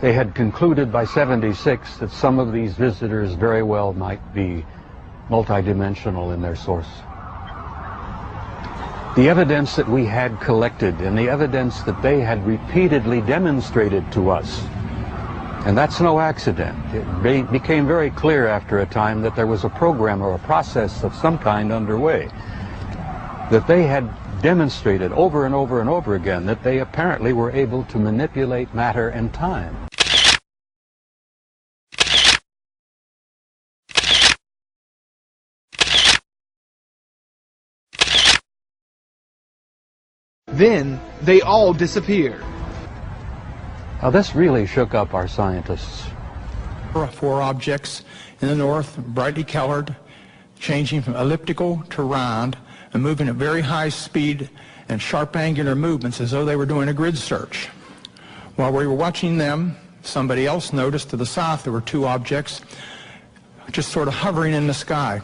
They had concluded by 76 that some of these visitors very well might be multidimensional in their source. The evidence that we had collected and the evidence that they had repeatedly demonstrated to us, and that's no accident. It became very clear after a time that there was a program or a process of some kind underway, that they had demonstrated over and over and over again that they apparently were able to manipulate matter and time. Then they all disappeared. Now this really shook up our scientists. Four objects in the north, brightly colored, changing from elliptical to round, and moving at very high speed and sharp angular movements as though they were doing a grid search. While we were watching them, somebody else noticed to the south there were two objects just sort of hovering in the sky.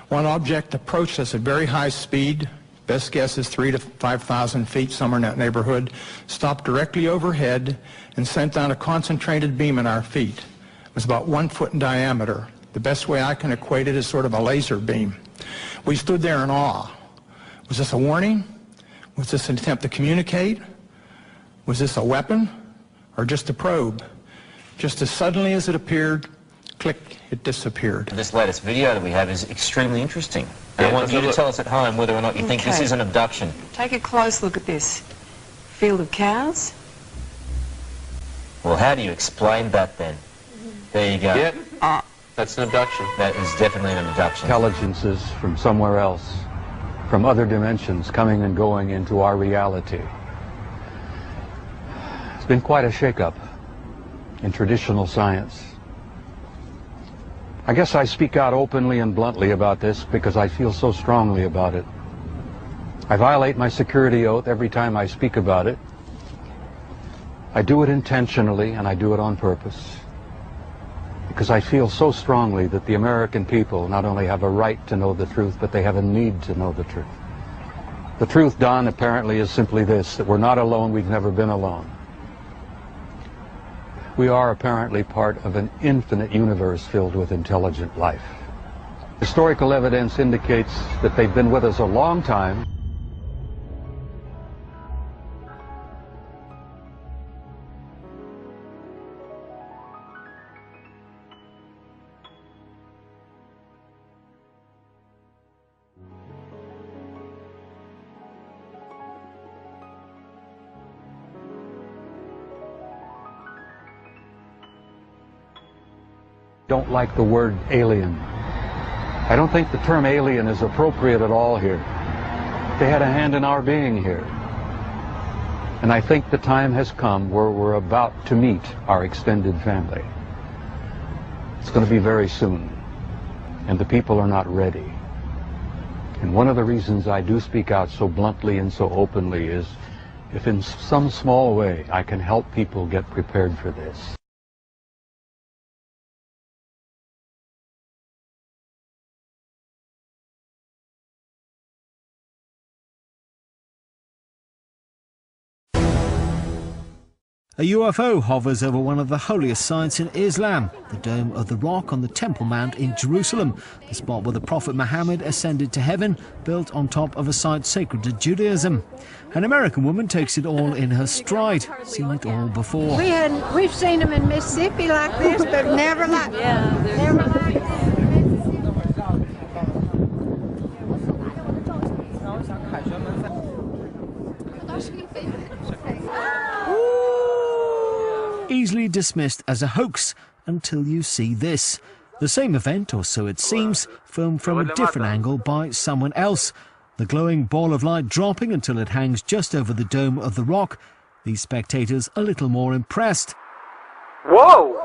One object approached us at very high speed, best guess is 3,000 to 5,000 feet, somewhere in that neighborhood, stopped directly overhead and sent down a concentrated beam at our feet. It was about 1 foot in diameter. The best way I can equate it is sort of a laser beam. We stood there in awe. Was this a warning? Was this an attempt to communicate? Was this a weapon or just a probe? Just as suddenly as it appeared, click, it disappeared. This latest video that we have is extremely interesting. And I want you to tell us at home whether or not you think this is an abduction. Take a close look at this. Field of cows. Well, how do you explain that then? There you go. Yep. That's an abduction. That is definitely an abduction. Intelligences from somewhere else, from other dimensions, coming and going into our reality. It's been quite a shakeup in traditional science. I guess I speak out openly and bluntly about this because I feel so strongly about it. I violate my security oath every time I speak about it. I do it intentionally and I do it on purpose, because I feel so strongly that the American people not only have a right to know the truth, but they have a need to know the truth. The truth, Don, apparently is simply this, that we're not alone, we've never been alone. We are apparently part of an infinite universe filled with intelligent life. Historical evidence indicates that they've been with us a long time. Don't like the word alien. I don't think the term alien is appropriate at all here. They had a hand in our being here. And I think the time has come where we're about to meet our extended family. It's going to be very soon. And the people are not ready. And one of the reasons I do speak out so bluntly and so openly is if in some small way I can help people get prepared for this. A UFO hovers over one of the holiest sites in Islam, the Dome of the Rock on the Temple Mount in Jerusalem, the spot where the Prophet Muhammad ascended to heaven, built on top of a site sacred to Judaism. An American woman takes it all in her stride, seen it all before. We've seen them in Mississippi like this, but never like this. Easily dismissed as a hoax until you see this. The same event, or so it seems, filmed from a different angle by someone else. The glowing ball of light dropping until it hangs just over the Dome of the Rock. These spectators a little more impressed. Whoa!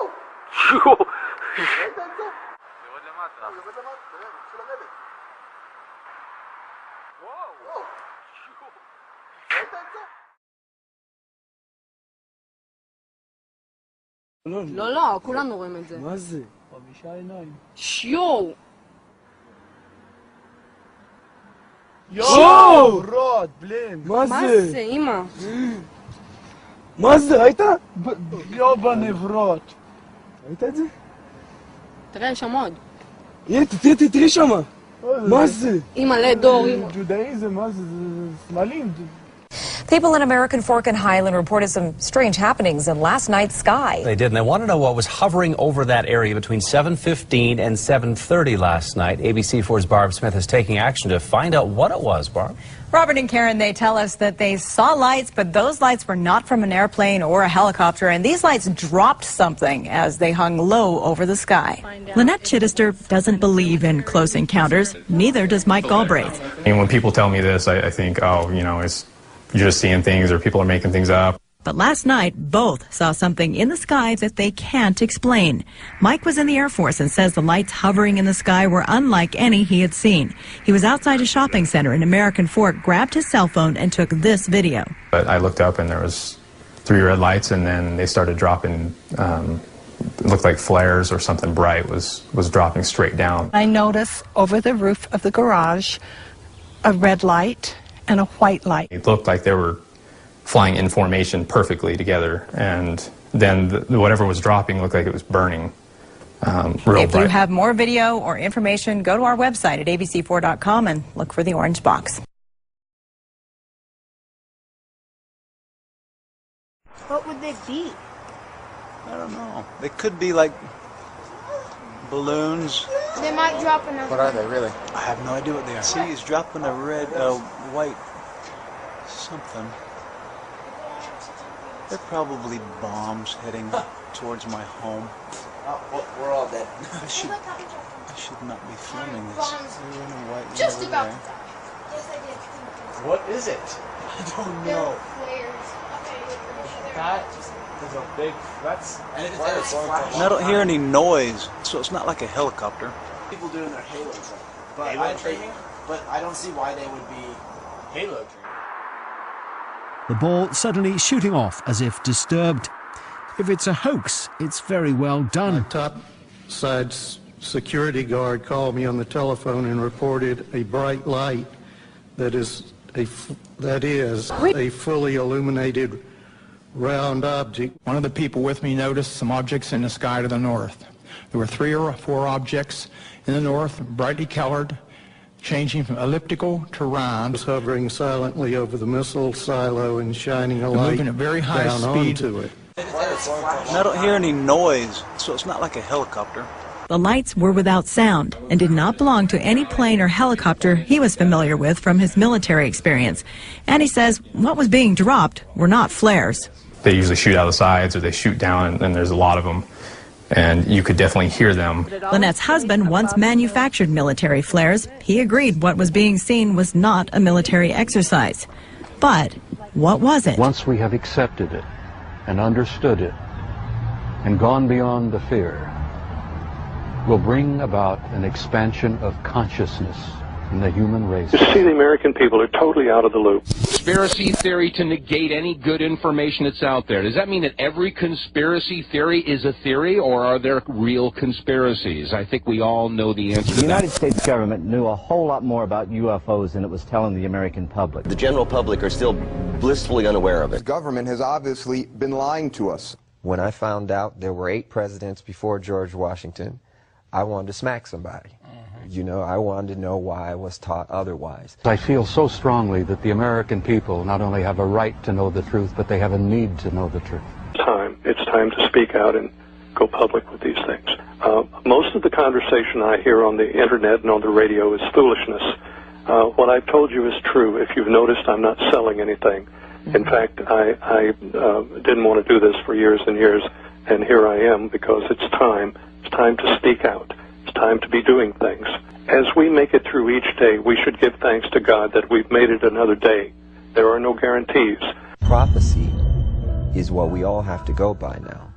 לא, לא, כולנו רואים את זה. מה זה? 5 עיניים. שיו! יואו! רוד, בלין. מה זה? מה זה, אמא? מה זה, ראית? יובנה ורות. ראית את זה? תראה, שם עוד. תראי שמה. מה זה? אימא'לה דור. ג'ודאיזם, מה זה? סמלים. People in American Fork and Highland reported some strange happenings in last night's sky. They did, and they want to know what was hovering over that area between 7:15 and 7:30 last night. ABC4's Barb Smith is taking action to find out what it was, Barb. Robert and Karen, they tell us that they saw lights, but those lights were not from an airplane or a helicopter, and these lights dropped something as they hung low over the sky. Lynette Chittister doesn't believe in close encounters. Neither does Mike Galbraith. And when people tell me this, I think, oh, you know, you're just seeing things or people are making things up. But last night, both saw something in the sky that they can't explain. Mike was in the Air Force and says the lights hovering in the sky were unlike any he had seen. He was outside a shopping center in American Fork, grabbed his cell phone, and took this video. But I looked up and there was 3 red lights, and then they started dropping, it looked like flares or something bright was dropping straight down. I noticed over the roof of the garage a red light and a white light. It looked like they were flying in formation perfectly together, and then whatever was dropping looked like it was burning real If bright. you have more video or information, go to our website at abc4.com and look for the orange box. What would they be? I don't know. They could be like balloons. They might drop another. What are they, really? I have no idea what they are. See, he's dropping a red, white something. They're probably bombs heading towards my home. We're all dead. I should not be filming this. They're in a white one Just over about there. to die. Yes, I did. What is it? I don't They're know. flares. Okay, That is a big. That's. And I don't hear any noise, so it's not like a helicopter. People doing their Halo training. But I don't see why they would be Halo training. The ball suddenly shooting off as if disturbed. If it's a hoax, it's very well done. My top side security guard called me on the telephone and reported a bright light that is a fully illuminated round object. One of the people with me noticed some objects in the sky to the north. There were 3 or 4 objects in the north, brightly colored, changing from elliptical to round. Was hovering silently over the missile silo and shining a light moving at very high down speed onto it. And I don't hear any noise, so it's not like a helicopter. The lights were without sound and did not belong to any plane or helicopter he was familiar with from his military experience. And he says what was being dropped were not flares. They usually shoot out of the sides or they shoot down, and there's a lot of them. And you could definitely hear them. Lynette's husband once manufactured military flares. He agreed what was being seen was not a military exercise. But what was it? Once we have accepted it and understood it and gone beyond the fear, will bring about an expansion of consciousness in the human race. You see, the American people are totally out of the loop. Conspiracy theory to negate any good information that's out there. Does that mean that every conspiracy theory is a theory, or are there real conspiracies? I think we all know the answer to that. The United States government knew a whole lot more about UFOs than it was telling the American public. The general public are still blissfully unaware of it. The government has obviously been lying to us. When I found out there were 8 presidents before George Washington, I wanted to smack somebody. You know, I wanted to know why I was taught otherwise. I feel so strongly that the American people not only have a right to know the truth, but they have a need to know the truth. It's time to speak out and go public with these things. Most of the conversation I hear on the internet and on the radio is foolishness. What I've told you is true. If you've noticed, I'm not selling anything. In fact, I didn't want to do this for years and years, and here I am because it's time. It's time to speak out. It's time to be doing things. As we make it through each day, we should give thanks to God that we've made it another day. There are no guarantees. Prophecy is what we all have to go by now.